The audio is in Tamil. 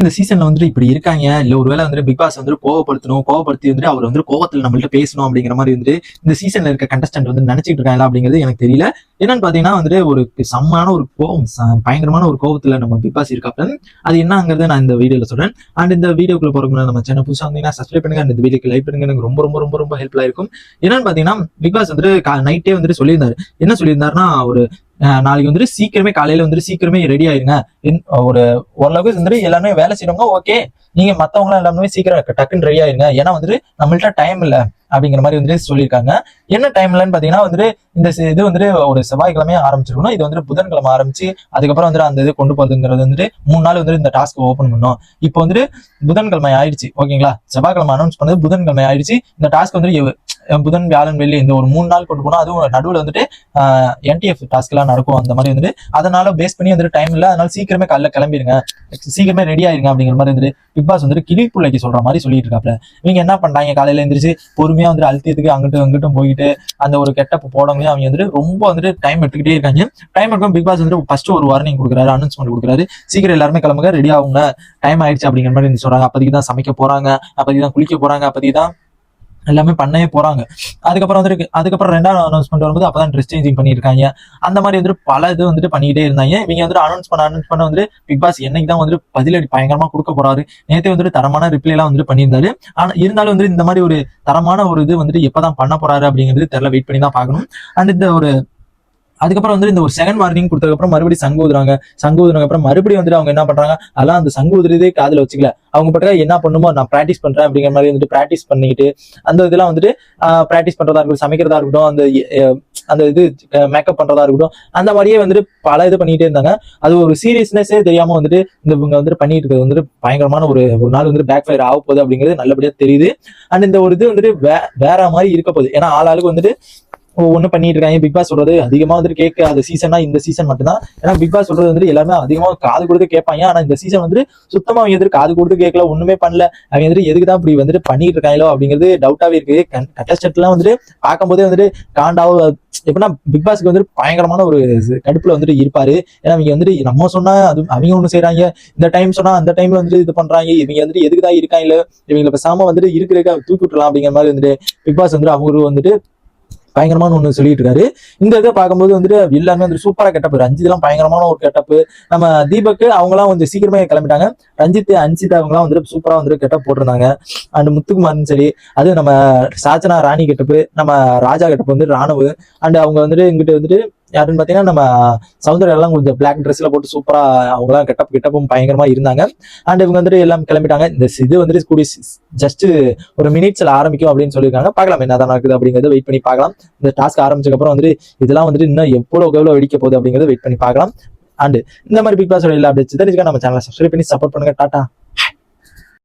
இந்த சீசன்ல வந்துட்டு இப்படி இருக்காங்க, இல்ல ஒருவேளை வந்துட்டு பிக் பாஸ் வந்துட்டு கோவப்படுத்தி வந்துட்டு அவர் வந்து கோவத்துல நம்மள்ட்ட பேசணும் அப்படிங்கிற மாதிரி வந்துட்டு இந்த சீசன்ல இருக்க கண்டஸ்டன்ட் வந்து நினைச்சிட்டு இருக்காங்களா அப்படிங்கிறது எனக்கு தெரியல. என்னன்னு பாத்தீங்கன்னா வந்துட்டு ஒரு செம்மான ஒரு கோவம், பயங்கரமான ஒரு கோவத்துல நம்ம பிக் பாஸ் இருக்காப்ல. அது என்னங்கிறத நான் இந்த வீடியோல சொல்றேன். அண்ட் இந்த வீடியோக்குள்ள போறதுக்கு நம்ம சேனல் புதுசா வந்தீங்கன்னா சப்ஸ்கிரைப் பண்ணுங்க. இந்த வீடியோக்கு லைக் பண்ணுங்க. எனக்கு ரொம்ப ரொம்ப ரொம்ப ரொம்ப ஹெல்ப்ஃபுல்லா இருக்கும். என்னன்னு பாத்தீங்கன்னா பிக் பாஸ் வந்துட்டு நைட்டே வந்துட்டு சொல்லியிருந்தாரு. என்ன சொல்லியிருந்தாருன்னா, ஒரு நாளைக்கு வந்துட்டு சீக்கிரமே காலையில வந்துட்டு சீக்கிரமே ரெடி ஆயிருங்க. ஒரு ஓரளவுக்கு வந்துட்டு எல்லாமே வேலை செய்யறவங்க ஓகே, நீங்க மத்தவங்க எல்லாமே சீக்கிரம் டக்குன்னு ரெடி ஆயிருங்க, ஏன்னா வந்துட்டு நம்மள்ட்ட டைம் இல்ல அப்படிங்கிற மாதிரி வந்துட்டு சொல்லியிருக்காங்க. என்ன டைம் இல்லைன்னு பாத்தீங்கன்னா வந்துட்டு இந்த இது வந்துட்டு ஒரு செவ்வாய்க்கிழமையே ஆரம்பிச்சிருக்கணும். இது வந்துட்டு புதன்கிழமை ஆரம்பிச்சு அதுக்கப்புறம் வந்துட்டு அந்த இது கொண்டு போறதுங்கிறது வந்துட்டு 3 நாள் வந்துட்டு இந்த டாஸ்க் ஓபன் பண்ணோம். இப்போ வந்துட்டு புதன்கிழமை ஆயிடுச்சு, ஓகேங்களா? செவ்வாய்க்கிழமை அனௌன்ஸ் பண்ணது புதன்கிழமை ஆயிடுச்சு. இந்த டாஸ்க் வந்துட்டு புதன் வியாழன் வெள்ளி இந்த ஒரு 3 நாள் கொண்டு போனா, அதுவும் நடுவில் வந்துட்டு என்டிஎஃப் டாஸ்க் எல்லாம் நடக்கும். அந்த மாதிரி வந்துட்டு அதனால பேஸ் பண்ணி வந்துட்டு டைம் இல்லை, அதனால சீக்கிரமே காலைல கிளம்பிடுங்க, சீக்கிரமே ரெடி ஆயிருங்க அப்படிங்கிற மாதிரி வந்துட்டு பிக் பாஸ் வந்துட்டு கிளிப்புள்ளைக்கு சொல்ற மாதிரி சொல்லிட்டு இருக்காப்ல. இவங்க என்ன பண்றாங்க, காலையில எந்திரிச்சு பொறுமையா வந்துட்டு அழுத்தியதுக்கு அங்கிட்டும் அங்கிட்டும் போயிட்டு அந்த ஒரு கெட்டப் போடவங்க அவங்க வந்துட்டு ரொம்ப வந்துட்டு டைம் எடுத்துக்கிட்டே இருக்காங்க. டைம் எடுக்கும் பிக் பாஸ் வந்துட்டு ஃபர்ஸ்ட் ஒரு வார்னிங் கொடுக்குறாரு, அனௌன்ஸ்மெண்ட் கொடுக்குறாரு. சீக்கிரம் எல்லாருமே கிளம்புங்க, ரெடி ஆகுங்க, டைம் ஆயிடுச்சு அப்படிங்கிற மாதிரி சொல்றாங்க. அப்போதைக்கு தான் சமைக்க போறாங்க, அப்போதைக்கு தான் குளிக்க போறாங்க, அப்போதைக்கு தான் எல்லாமே பண்ணவே போறாங்க. அதுக்கப்புறம் ரெண்டாவது அனௌன்ஸ்மெண்ட் வரும்போது அப்பதான் ட்ரெஸ் சேஞ்சிங் பண்ணிருக்காங்க. அந்த மாதிரி வந்துட்டு பல இது வந்துட்டு பண்ணிக்கிட்டே இருந்தாங்க. இவங்க வந்துட்டு அனௌன்ஸ் பண்ண வந்துட்டு பிக் பாஸ் என்னைக்கு தான் வந்துட்டு பதிலடி பயங்கரமா கொடுக்க போறாரு. நேற்றே வந்துட்டு தரமான ரிப்ளை எல்லாம் வந்துட்டு பண்ணியிருந்தாரு. ஆனா இருந்தாலும் வந்து இந்த மாதிரி ஒரு தரமான ஒரு இது வந்துட்டு எப்பதான் பண்ண போறாரு அப்படிங்கிறது தெரியல, வெயிட் பண்ணி தான் பார்க்கணும். அண்ட் இந்த ஒரு அதுக்கப்புறம் வந்து இந்த ஒரு செகண்ட் வார்னிங் கொடுத்ததுக்கப்புறம் மறுபடியும் சங்கு ஊதுறாங்க. சங்கு ஊதுனதுக்கு அப்புறம் மறுபடியும் வந்துட்டு அவங்க என்ன பண்றாங்க, அதெல்லாம் அந்த சங்கு ஊதுறதே காதுல வச்சுக்கல, அவங்க பட்ட என்ன பண்ணுமோ நான் பிராக்டிஸ் பண்றேன் அப்படிங்கிற மாதிரி வந்துட்டு பிராக்டிஸ் பண்ணிக்கிட்டு அந்த இதெல்லாம் வந்துட்டு பிராக்டிஸ் பண்றதா இருக்கட்டும், சமைக்கிறதா இருக்கட்டும், அந்த இது மேக்கப் பண்றதா இருக்கட்டும், அந்த மாதிரியே வந்துட்டு பல இது பண்ணிட்டே இருந்தாங்க. அது ஒரு சீரியஸ்னஸே தெரியாம வந்துட்டு இவங்க வந்துட்டு பண்ணிட்டு இருக்கிறது வந்துட்டு பயங்கரமான ஒரு நாள் வந்துட்டு பேக் ஃபயர் ஆக போகுது அப்படிங்கிறது நல்லபடியா தெரியுது. அண்ட் இந்த ஒரு இது வந்துட்டு வேற மாதிரி இருக்க போகுது. ஏன்னா ஆளாளுக்கு வந்துட்டு ஒண்ணு பண்ணிட்டு இருக்காங்க. பிக் பாஸ் சொல்றது அதிகமா வந்துட்டு கேட்காத சீசனா இந்த சீசன் மட்டும்தான். ஏன்னா பிக் பாஸ் சொல்றது வந்துட்டு எல்லாருமே அதிகமா காது கொடுத்து கேட்பாங்க. ஆனா இந்த சீசன் வந்துட்டு சுத்தமா அவங்க எதிர்த்து காது கொடுத்து கேட்கல, ஒண்ணுமே பண்ணல. அவங்க வந்துட்டு எதுக்குதான் இப்படி வந்துட்டு பண்ணிட்டு இருக்காங்களோ அப்படிங்கிறது டவுட்டாவே இருக்கு. கண்டஸ்டன்ட் எல்லாம் வந்துட்டு பார்க்கும்போதே வந்துட்டு காண்டாவும் எப்படின்னா பிக் பாஸ்க்கு வந்துட்டு பயங்கரமான ஒரு கடுப்புல வந்துட்டு இருப்பாரு. ஏன்னா அவங்க வந்துட்டு நம்ம சொன்னா அது அவங்க ஒண்ணு செய்யறாங்க, இந்த டைம் சொன்னா அந்த டைம்ல வந்துட்டு இது பண்றாங்க. இவங்க வந்துட்டு எதுக்குதான் இருக்காங்க, இவங்களை பேசாம வந்துட்டு இருக்கிற தூக்கி விட்டுலாம் அப்படிங்கிற மாதிரி வந்துட்டு பிக் பாஸ் வந்துட்டு அவரு வந்துட்டு பயங்கரமான ஒண்ணு சொல்லிட்டு இருக்காரு. இந்த இதை பார்க்கும்போது வந்துட்டு எல்லாருமே வந்து சூப்பரா கெட்டப், ரஞ்சித் எல்லாம் பயங்கரமான ஒரு கெட்டப். நம்ம தீபக் அவங்க எல்லாம் கொஞ்சம் சீக்கிரமே கிளம்பிட்டாங்க. ரஞ்சித் அன்சிதா அவங்க எல்லாம் வந்துட்டு சூப்பரா வந்துட்டு கெட்டப் போட்டிருந்தாங்க. அண்ட் முத்துக்குமாரும் சரி, அது நம்ம சாச்சனா ராணி கெட்டப்பு, நம்ம ராஜா கெட்டப் வந்து ராணுவ. அண்ட் அவங்க வந்துட்டு இங்கிட்ட வந்துட்டு யாருன்னு பாத்தீங்கன்னா நம்ம சௌந்தர்யா எல்லாம் கொஞ்சம் பிளாக் ட்ரெஸ்ல போட்டு சூப்பரா அவங்க எல்லாம் கெட்டப்பும் பயங்கரமா இருந்தாங்க. அண்ட் இவங்க வந்துட்டு எல்லாம் கிளம்பிட்டாங்க. இந்த இது வந்துட்டு கூடி ஜஸ்ட் ஒரு மினிட்ஸ்ல ஆரம்பிக்கும் அப்படின்னு சொல்லியிருக்காங்க. பார்க்கலாம் என்னதான் நடக்குது அப்படிங்கறத வெயிட் பண்ணி பார்க்கலாம். இந்த டாஸ்க் ஆரம்பிச்சதுக்கு அப்புறம் வந்துட்டு இதெல்லாம் வந்துட்டு இன்னும் எவ்வளவு வெடிக்க போகுது அப்படிங்கறத வெயிட் பண்ணி பார்க்கலாம். அண்ட் இந்த மாதிரி பிக் பாஸ் எல்லா அப்டேட்ஸ் தெரிஞ்சுக்க நம்ம சேனலை சப்ஸ்கிரைப் பண்ணி சப்போர்ட் பண்ணுங்க. டாடா.